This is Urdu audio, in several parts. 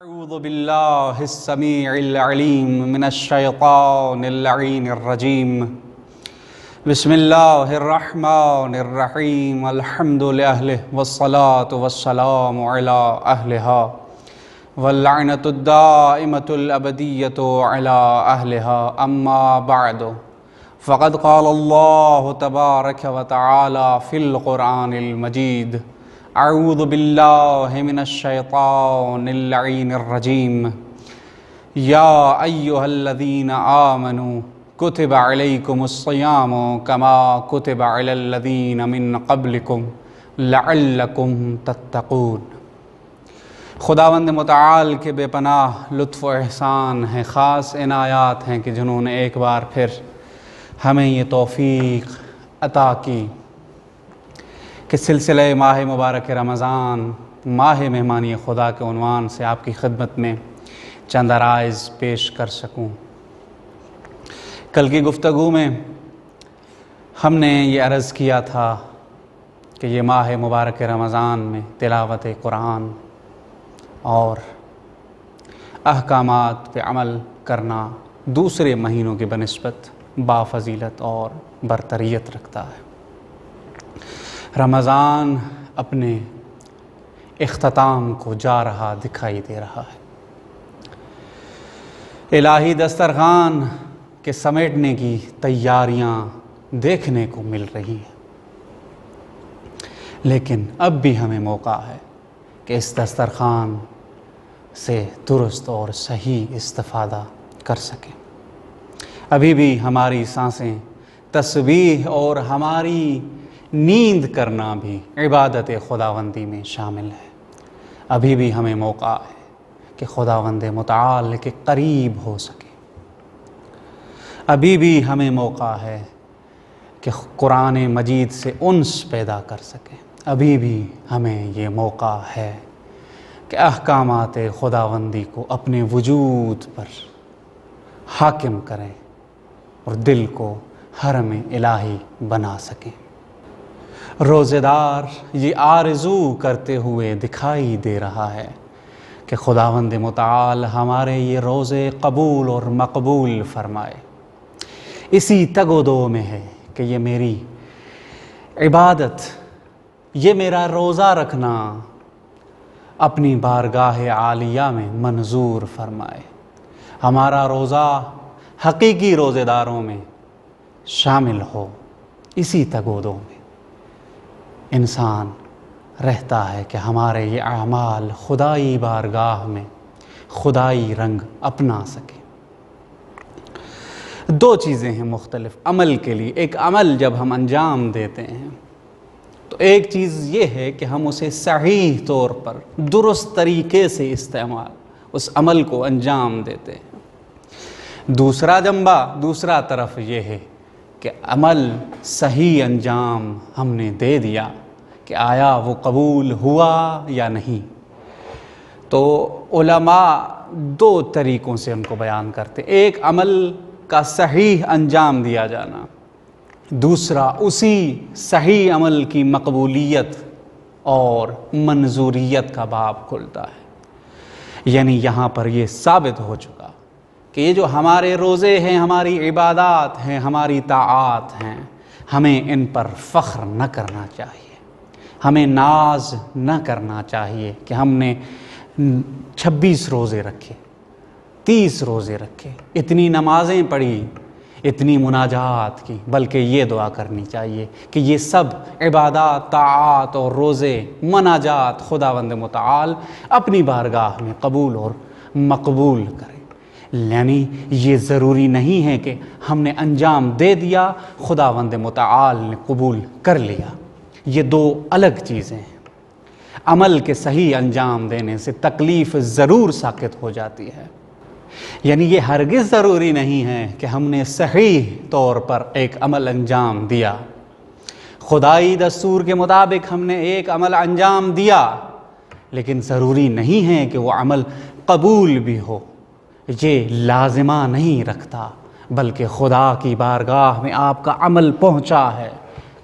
اعوذ باللہ السمیع العلیم من الشیطان اللعین الرجیم بسم اللہ الرحمن الرحیم الحمد لأہلہ والصلاة والسلام علی اہلہا واللعنۃ الدائمۃ الابدیۃ علی اہلہا اما بعد فقد قال اللہ تبارک وتعالی فی القرآن المجید اعوذ باللہ من الشیطان اللعین الرجیم یا ایہا الذین آمنوا کتب علیکم الصیام کما کتب علی الذین من قبلکم لعلکم تتقون۔ خداوند متعال کے بے پناہ لطف و احسان ہیں، خاص عنایات ہیں کہ جنہوں نے ایک بار پھر ہمیں یہ توفیق عطا کی کہ سلسلہ ماہ مبارک رمضان ماہ مہمانی خدا کے عنوان سے آپ کی خدمت میں چند عرائض پیش کر سکوں۔ کل کی گفتگو میں ہم نے یہ عرض کیا تھا کہ یہ ماہ مبارک رمضان میں تلاوت قرآن اور احکامات پہ عمل کرنا دوسرے مہینوں کی بنسبت بافضیلت اور برتریت رکھتا ہے۔ رمضان اپنے اختتام کو جا رہا دکھائی دے رہا ہے۔ الہی دسترخوان کے سمیٹنے کی تیاریاں دیکھنے کو مل رہی ہیں، لیکن اب بھی ہمیں موقع ہے کہ اس دسترخوان سے درست اور صحیح استفادہ کر سکیں۔ ابھی بھی ہماری سانسیں تسبیح اور ہماری نیند کرنا بھی عبادت خداوندی میں شامل ہے۔ ابھی بھی ہمیں موقع ہے کہ خداوند متعال کے قریب ہو سکے۔ ابھی بھی ہمیں موقع ہے کہ قرآن مجید سے انس پیدا کر سکیں۔ ابھی بھی ہمیں یہ موقع ہے کہ احکامات خداوندی کو اپنے وجود پر حاکم کریں اور دل کو حرم الہی بنا سکیں۔ روزہ دار یہ آرزو کرتے ہوئے دکھائی دے رہا ہے کہ خداوند متعال ہمارے یہ روزے قبول اور مقبول فرمائے۔ اسی تگ و دو میں ہے کہ یہ میری عبادت، یہ میرا روزہ رکھنا اپنی بارگاہ عالیہ میں منظور فرمائے۔ ہمارا روزہ حقیقی روزے داروں میں شامل ہو۔ اسی تگ و دو میں انسان رہتا ہے کہ ہمارے یہ اعمال خدائی بارگاہ میں خدائی رنگ اپنا سکے۔ دو چیزیں ہیں مختلف عمل کے لیے۔ ایک عمل جب ہم انجام دیتے ہیں تو ایک چیز یہ ہے کہ ہم اسے صحیح طور پر درست طریقے سے استعمال اس عمل کو انجام دیتے ہیں۔ دوسرا جنبہ، دوسرا طرف یہ ہے کہ عمل صحیح انجام ہم نے دے دیا کہ آیا وہ قبول ہوا یا نہیں۔ تو علماء دو طریقوں سے ان کو بیان کرتے ہیں۔ ایک عمل کا صحیح انجام دیا جانا، دوسرا اسی صحیح عمل کی مقبولیت اور منظوریت کا باب کھلتا ہے۔ یعنی یہاں پر یہ ثابت ہو چکا کہ یہ جو ہمارے روزے ہیں، ہماری عبادات ہیں، ہماری طاعات ہیں، ہمیں ان پر فخر نہ کرنا چاہیے، ہمیں ناز نہ کرنا چاہیے کہ ہم نے 26 روزے رکھے، 30 روزے رکھے، اتنی نمازیں پڑھی، اتنی مناجات کی، بلکہ یہ دعا کرنی چاہیے کہ یہ سب عبادات، طاعات اور روزے، مناجات خداوند متعال اپنی بارگاہ میں قبول اور مقبول کرے۔ یعنی یہ ضروری نہیں ہے کہ ہم نے انجام دے دیا، خداوند متعال نے قبول کر لیا۔ یہ دو الگ چیزیں ہیں۔ عمل کے صحیح انجام دینے سے تکلیف ضرور ساقط ہو جاتی ہے، یعنی یہ ہرگز ضروری نہیں ہے کہ ہم نے صحیح طور پر ایک عمل انجام دیا، خدائی دستور کے مطابق ہم نے ایک عمل انجام دیا، لیکن ضروری نہیں ہے کہ وہ عمل قبول بھی ہو۔ یہ لازمہ نہیں رکھتا، بلکہ خدا کی بارگاہ میں آپ کا عمل پہنچا ہے،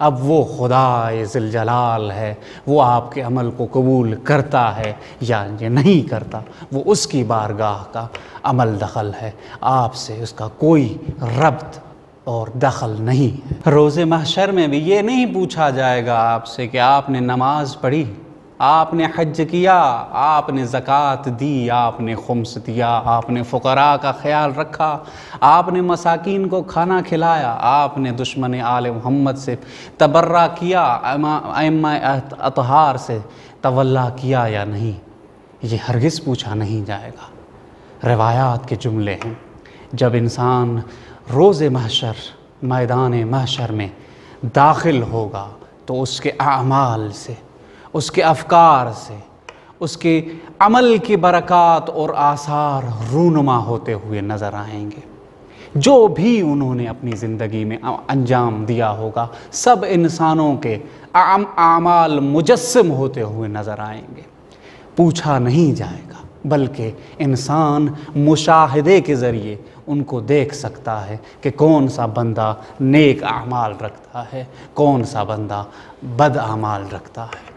اب وہ خدا ذوالجلال ہے، وہ آپ کے عمل کو قبول کرتا ہے یا یہ نہیں کرتا، وہ اس کی بارگاہ کا عمل دخل ہے، آپ سے اس کا کوئی ربط اور دخل نہیں ہے۔ روز محشر میں بھی یہ نہیں پوچھا جائے گا آپ سے کہ آپ نے نماز پڑھی، آپ نے حج کیا، آپ نے زکوٰۃ دی، آپ نے خمس دیا، آپ نے فقراء کا خیال رکھا، آپ نے مساکین کو کھانا کھلایا، آپ نے دشمن آل محمد سے تبرہ کیا، ائمہ اطہار سے تولا کیا یا نہیں، یہ ہرگز پوچھا نہیں جائے گا۔ روایات کے جملے ہیں، جب انسان روز محشر میدان محشر میں داخل ہوگا تو اس کے اعمال سے، اس کے افکار سے، اس کے عمل کی برکات اور آثار رونما ہوتے ہوئے نظر آئیں گے۔ جو بھی انہوں نے اپنی زندگی میں انجام دیا ہوگا، سب انسانوں کے اعمال مجسم ہوتے ہوئے نظر آئیں گے۔ پوچھا نہیں جائے گا، بلکہ انسان مشاہدے کے ذریعے ان کو دیکھ سکتا ہے کہ کون سا بندہ نیک اعمال رکھتا ہے، کون سا بندہ بد اعمال رکھتا ہے۔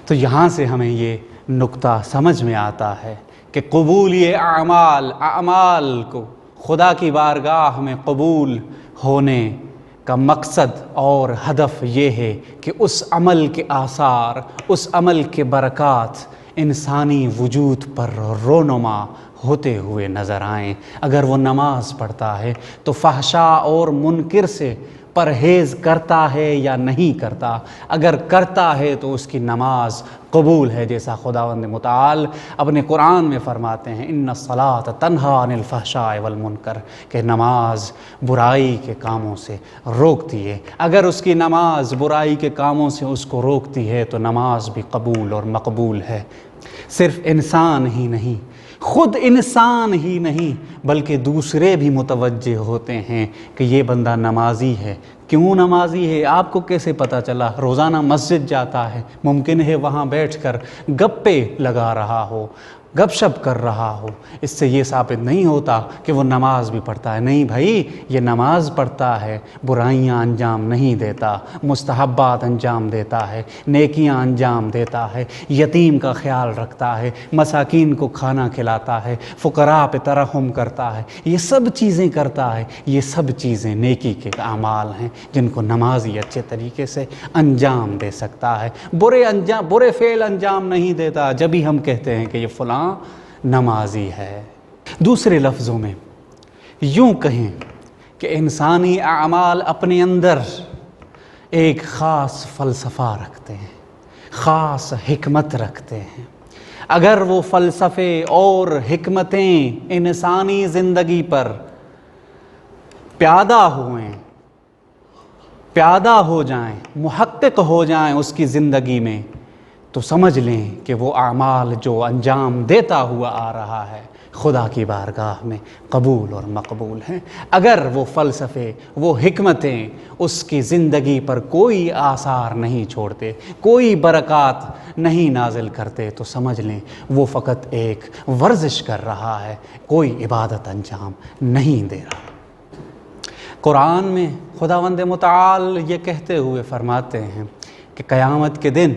تو یہاں سے ہمیں یہ نقطہ سمجھ میں آتا ہے کہ قبولی اعمال کو خدا کی بارگاہ میں قبول ہونے کا مقصد اور ہدف یہ ہے کہ اس عمل کے آثار، اس عمل کے برکات انسانی وجود پر رونما ہوتے ہوئے نظر آئیں۔ اگر وہ نماز پڑھتا ہے تو فحشاء اور منکر سے پرہیز کرتا ہے یا نہیں کرتا، اگر کرتا ہے تو اس کی نماز قبول ہے، جیسا خداوند متعال اپنے قرآن میں فرماتے ہیں ان الصلاۃ تنہی عن الفحشاء والمنکر، کہ نماز برائی کے کاموں سے روکتی ہے۔ اگر اس کی نماز برائی کے کاموں سے اس کو روکتی ہے تو نماز بھی قبول اور مقبول ہے۔ صرف انسان ہی نہیں، خود انسان ہی نہیں بلکہ دوسرے بھی متوجہ ہوتے ہیں کہ یہ بندہ نمازی ہے۔ کیوں نمازی ہے؟ آپ کو کیسے پتہ چلا؟ روزانہ مسجد جاتا ہے، ممکن ہے وہاں بیٹھ کر گپے لگا رہا ہو، گپ شپ کر رہا ہو، اس سے یہ ثابت نہیں ہوتا کہ وہ نماز بھی پڑھتا ہے۔ نہیں بھائی، یہ نماز پڑھتا ہے، برائیاں انجام نہیں دیتا، مستحبات انجام دیتا ہے، نیکیاں انجام دیتا ہے، یتیم کا خیال رکھتا ہے، مساکین کو کھانا کھلاتا ہے، فقراء پہ ترحم کرتا ہے، یہ سب چیزیں کرتا ہے۔ یہ سب چیزیں نیکی کے اعمال ہیں جن کو نمازی اچھے طریقے سے انجام دے سکتا ہے۔ برے فعل انجام نہیں دیتا، جب ہی ہم کہتے ہیں کہ یہ فلاں نمازی ہے۔ دوسرے لفظوں میں یوں کہیں کہ انسانی اعمال اپنے اندر ایک خاص فلسفہ رکھتے ہیں، خاص حکمت رکھتے ہیں۔ اگر وہ فلسفے اور حکمتیں انسانی زندگی پر پیادہ ہو جائیں، محقق ہو جائیں اس کی زندگی میں، تو سمجھ لیں کہ وہ اعمال جو انجام دیتا ہوا آ رہا ہے خدا کی بارگاہ میں قبول اور مقبول ہیں۔ اگر وہ فلسفے، وہ حکمتیں اس کی زندگی پر کوئی آثار نہیں چھوڑتے، کوئی برکات نہیں نازل کرتے، تو سمجھ لیں وہ فقط ایک ورزش کر رہا ہے، کوئی عبادت انجام نہیں دے رہا۔ قرآن میں خداوند متعال یہ کہتے ہوئے فرماتے ہیں کہ قیامت کے دن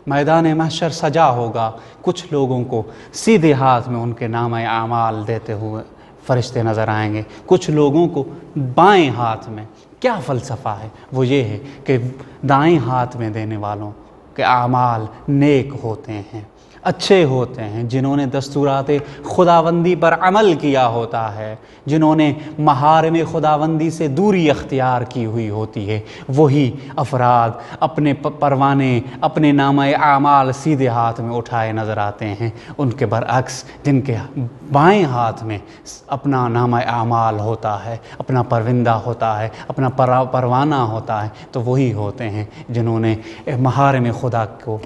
میدان محشر سجا ہوگا، کچھ لوگوں کو سیدھے ہاتھ میں ان کے نامہ اعمال دیتے ہوئے فرشتے نظر آئیں گے، کچھ لوگوں کو بائیں ہاتھ میں۔ کیا فلسفہ ہے؟ وہ یہ ہے کہ دائیں ہاتھ میں دینے والوں کے اعمال نیک ہوتے ہیں، اچھے ہوتے ہیں، جنہوں نے دستورات خداوندی پر عمل کیا ہوتا ہے، جنہوں نے محارم خداوندی سے دوری اختیار کی ہوئی ہوتی ہے، وہی افراد اپنے پروانے، اپنے نامہ اعمال سیدھے ہاتھ میں اٹھائے نظر آتے ہیں۔ ان کے برعکس جن کے بائیں ہاتھ میں اپنا نامہ اعمال ہوتا ہے، اپنا پروندہ ہوتا ہے، اپنا پروانہ ہوتا ہے، تو وہی ہوتے ہیں جنہوں نے محارم خدا کو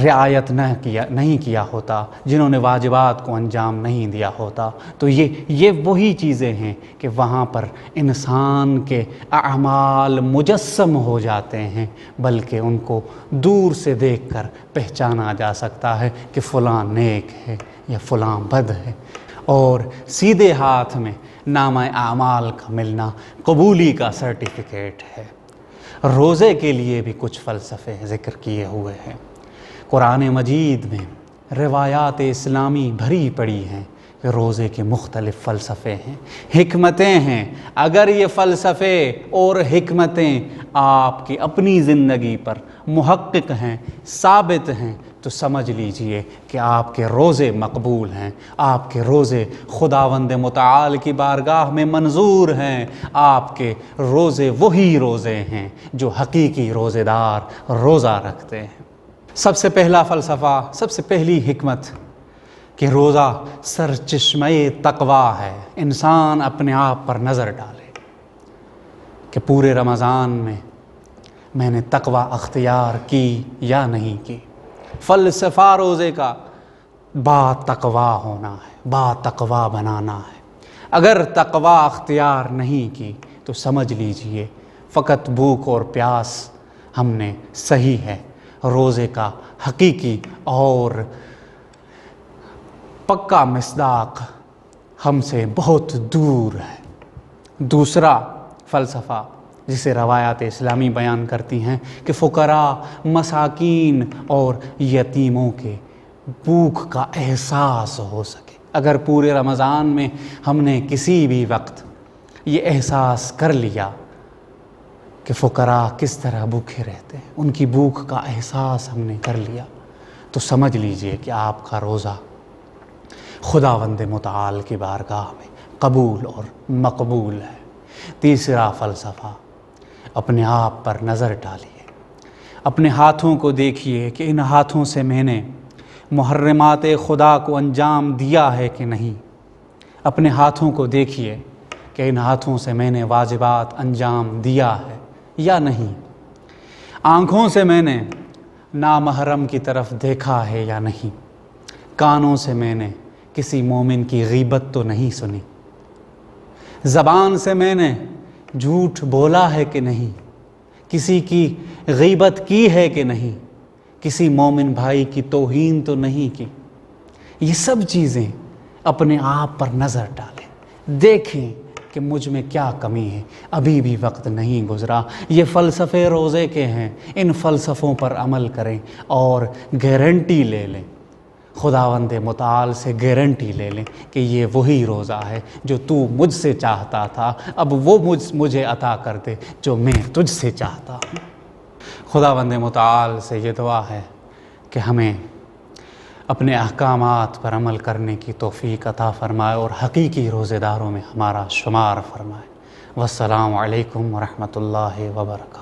رعایت نہیں کیا ہوتا، جنہوں نے واجبات کو انجام نہیں دیا ہوتا۔ تو یہ وہی چیزیں ہیں کہ وہاں پر انسان کے اعمال مجسم ہو جاتے ہیں، بلکہ ان کو دور سے دیکھ کر پہچانا جا سکتا ہے کہ فلاں نیک ہے یا فلاں بد ہے۔ اور سیدھے ہاتھ میں نامہ اعمال کا ملنا قبولی کا سرٹیفکیٹ ہے۔ روزے کے لیے بھی کچھ فلسفے ذکر کیے ہوئے ہیں۔ قرآن مجید میں روایات اسلامی بھری پڑی ہیں کہ روزے کے مختلف فلسفے ہیں، حکمتیں ہیں۔ اگر یہ فلسفے اور حکمتیں آپ کی اپنی زندگی پر محقق ہیں، ثابت ہیں، تو سمجھ لیجئے کہ آپ کے روزے مقبول ہیں، آپ کے روزے خداوند متعال کی بارگاہ میں منظور ہیں، آپ کے روزے وہی روزے ہیں جو حقیقی روزے دار روزہ رکھتے ہیں۔ سب سے پہلا فلسفہ، سب سے پہلی حکمت کہ روزہ سرچشمہ تقویٰ ہے۔ انسان اپنے آپ پر نظر ڈالے کہ پورے رمضان میں نے تقویٰ اختیار کی یا نہیں کی۔ فلسفہ روزے کا با تقویٰ ہونا ہے، با تقویٰ بنانا ہے۔ اگر تقویٰ اختیار نہیں کی تو سمجھ لیجئے فقط بھوک اور پیاس ہم نے صحیح ہے، روزے کا حقیقی اور پکا مصداق ہم سے بہت دور ہے۔ دوسرا فلسفہ جسے روایات اسلامی بیان کرتی ہیں کہ فقراء، مساکین اور یتیموں کے بھوک کا احساس ہو سکے۔ اگر پورے رمضان میں ہم نے کسی بھی وقت یہ احساس کر لیا کہ فقراء کس طرح بھوکے رہتے ہیں، ان کی بھوک کا احساس ہم نے کر لیا، تو سمجھ لیجئے کہ آپ کا روزہ خداوند متعال کی بارگاہ میں قبول اور مقبول ہے۔ تیسرا فلسفہ، اپنے آپ پر نظر ڈالیے، اپنے ہاتھوں کو دیکھیے کہ ان ہاتھوں سے میں نے محرمات خدا کو انجام دیا ہے کہ نہیں۔ اپنے ہاتھوں کو دیکھیے کہ ان ہاتھوں سے میں نے واجبات انجام دیا ہے یا نہیں۔ آنکھوں سے میں نے نامحرم کی طرف دیکھا ہے یا نہیں۔ کانوں سے میں نے کسی مومن کی غیبت تو نہیں سنی۔ زبان سے میں نے جھوٹ بولا ہے کہ نہیں، کسی کی غیبت کی ہے کہ نہیں، کسی مومن بھائی کی توہین تو نہیں کی۔ یہ سب چیزیں اپنے آپ پر نظر ڈالیں، دیکھیں کہ مجھ میں کیا کمی ہے، ابھی بھی وقت نہیں گزرا۔ یہ فلسفے روزے کے ہیں، ان فلسفوں پر عمل کریں اور گارنٹی لے لیں، خداوند متعال سے گارنٹی لے لیں کہ یہ وہی روزہ ہے جو تو مجھ سے چاہتا تھا، اب وہ مجھے عطا کر دے جو میں تجھ سے چاہتا ہوں۔ خداوند متعال سے یہ دعا ہے کہ ہمیں اپنے احکامات پر عمل کرنے کی توفیق عطا فرمائے اور حقیقی روزے داروں میں ہمارا شمار فرمائے۔ والسلام علیکم ورحمۃ اللہ وبرکاتہ۔